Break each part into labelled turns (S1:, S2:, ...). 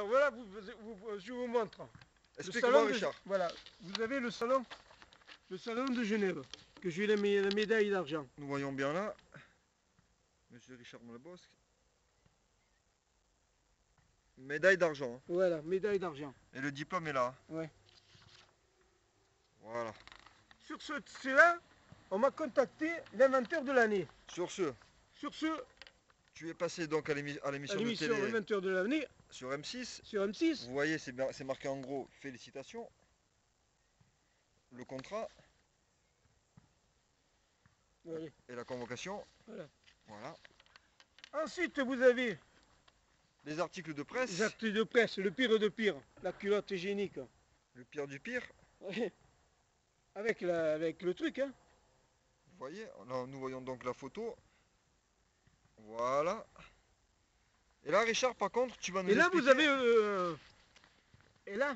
S1: Alors voilà, je vous montre.
S2: Explique-moi, Richard.
S1: Voilà, vous avez le salon de Genève, que j'ai la médaille d'argent.
S2: Nous voyons bien là, Monsieur Richard Mollebosque. Médaille d'argent. Hein.
S1: Voilà, médaille d'argent.
S2: Et le diplôme est là.
S1: Ouais.
S2: Voilà.
S1: Sur cela, on m'a contacté l'inventeur de l'année.
S2: Sur ce, tu es passé donc à l'émission de télé
S1: l'inventeur de l'année
S2: sur M6.
S1: sur M6.
S2: Vous voyez, c'est marqué en gros, félicitations. Le contrat
S1: Oui.
S2: et la convocation.
S1: Voilà.
S2: Voilà.
S1: Ensuite, vous avez
S2: Les articles de presse.
S1: les actes de presse, le pire de pire, la culotte hygiénique.
S2: Le pire du pire.
S1: Oui. Avec le truc, hein.
S2: Vous voyez, là, nous voyons donc la photo. Voilà. Et là, Richard, par contre, tu vas nous
S1: Et là,
S2: expliquer...
S1: vous avez... et là,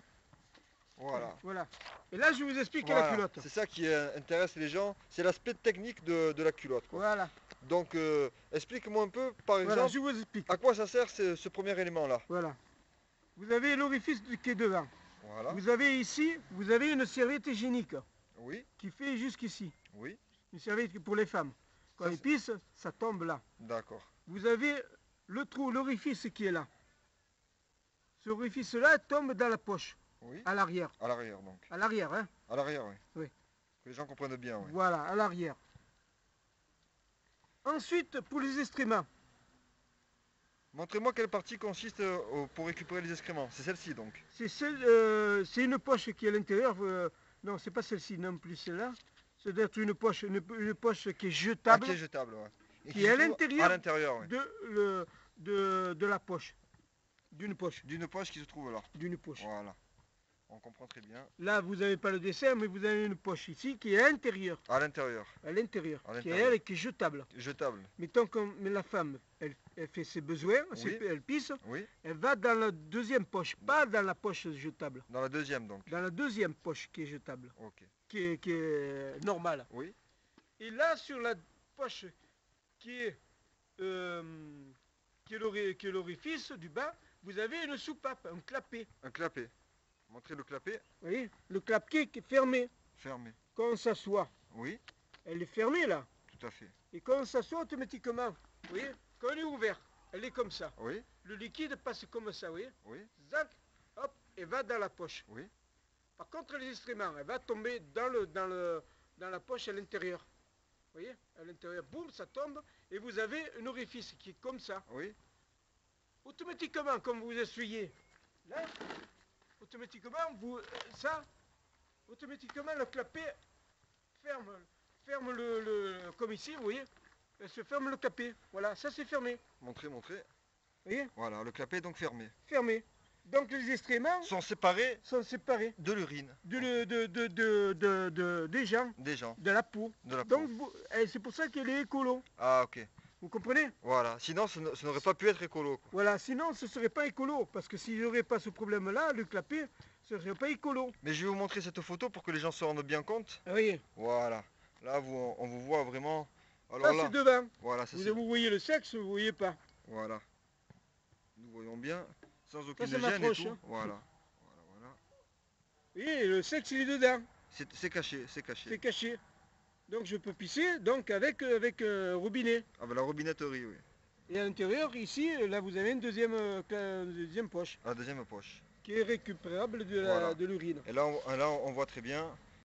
S2: Voilà.
S1: Et là, je vous explique
S2: Voilà.
S1: la culotte.
S2: C'est ça qui intéresse les gens, c'est l'aspect technique de la culotte. Quoi.
S1: Voilà.
S2: Donc, explique-moi un peu, par
S1: Voilà,
S2: exemple,
S1: je vous explique.
S2: à quoi ça sert ce premier élément-là.
S1: Voilà. Vous avez l'orifice qui est devant.
S2: Voilà.
S1: Vous avez ici, vous avez une serviette hygiénique
S2: Oui,
S1: qui fait jusqu'ici.
S2: oui,
S1: Une serviette pour les femmes. Quand
S2: Ça,
S1: ils pissent, ça tombe là.
S2: d'accord.
S1: Vous avez le trou, l'orifice qui est là. Ce orifice-là tombe dans la poche,
S2: Oui,
S1: à l'arrière.
S2: à l'arrière donc.
S1: À l'arrière, hein.
S2: À l'arrière, oui.
S1: Oui.
S2: Que les gens comprennent bien, oui.
S1: Voilà, à l'arrière. Ensuite, pour les excréments.
S2: Montrez-moi quelle partie consiste pour récupérer les excréments. C'est celle-ci donc.
S1: C'est une poche qui est à l'intérieur. Non, c'est pas celle-ci non plus, celle-là. Ça doit être une poche qui est jetable.
S2: Qui est jetable, ouais. Et
S1: Qui est à
S2: se trouve
S1: l'intérieur
S2: à l'intérieur, oui.
S1: de la poche. D'une poche.
S2: D'une poche qui se trouve là.
S1: D'une poche.
S2: Voilà. On comprend très bien.
S1: Là, vous n'avez pas le dessin, mais vous avez une poche ici qui est à l'intérieur.
S2: À l'intérieur.
S1: À l'intérieur.
S2: À
S1: Qui est
S2: l'intérieur.
S1: elle, qui est jetable.
S2: Jetable.
S1: Mettons comme la femme, elle fait ses besoins,
S2: Oui.
S1: elle pisse,
S2: Oui.
S1: elle va dans la deuxième poche, pas dans la poche jetable.
S2: Dans la deuxième donc.
S1: Dans la deuxième poche qui est jetable,
S2: Ok.
S1: qui est normale.
S2: Oui.
S1: Et là, sur la poche qui est l'orifice du bas, vous avez une soupape, un clapet.
S2: Un clapet. Montrez le clapet.
S1: Vous voyez, le clapet qui est fermé.
S2: Fermé.
S1: Quand on s'assoit,
S2: Oui.
S1: elle est fermée là.
S2: Tout à fait.
S1: Et quand on s'assoit automatiquement, vous voyez, quand elle est ouverte, elle est comme ça.
S2: Oui.
S1: Le liquide passe comme ça, vous voyez.
S2: Oui.
S1: Zac, hop, et va dans la poche.
S2: Oui.
S1: Par contre, les excréments, elle va tomber dans la poche à l'intérieur. Vous voyez, à l'intérieur, boum, ça tombe, et vous avez un orifice qui est comme ça.
S2: Oui.
S1: Automatiquement, comme vous essuyez, là, automatiquement, automatiquement, le clapet ferme comme ici, vous voyez, elle se ferme le clapet. Voilà, ça c'est fermé.
S2: Montrez.
S1: Vous voyez,
S2: Voilà, le clapet est donc fermé.
S1: fermé. Donc les excréments
S2: Sont séparés
S1: sont séparés
S2: de l'urine.
S1: des gens,
S2: Des gens.
S1: de la peau.
S2: De la peau.
S1: Donc c'est pour ça qu'elle est écolo.
S2: Ah, ok.
S1: Vous comprenez?
S2: Voilà. Sinon, ce n'aurait pas pu être écolo. Quoi.
S1: Voilà, sinon ce ne serait pas écolo. Parce que s'il n'y aurait pas ce problème-là, le clapet, ce ne serait pas écolo.
S2: Mais je vais vous montrer cette photo pour que les gens se rendent bien compte.
S1: Vous voyez,
S2: Voilà. Là, on vous voit vraiment. Alors
S1: ça
S2: là,
S1: c'est devant.
S2: voilà, ça,
S1: Vous voyez le sexe, vous ne voyez pas.
S2: voilà. Nous voyons bien, sans aucune
S1: c'est ma
S2: gêne et
S1: tronche,
S2: tout.
S1: hein.
S2: Voilà.
S1: Vous voyez, le sexe il est dedans.
S2: C'est caché, c'est
S1: C'est
S2: caché.
S1: caché. Donc je peux pisser donc avec robinet.
S2: Ah ben la robinetterie, oui.
S1: Et à l'intérieur, ici, là vous avez une deuxième poche
S2: La deuxième poche.
S1: qui est récupérable
S2: Voilà.
S1: de l'urine.
S2: Et là, on voit très bien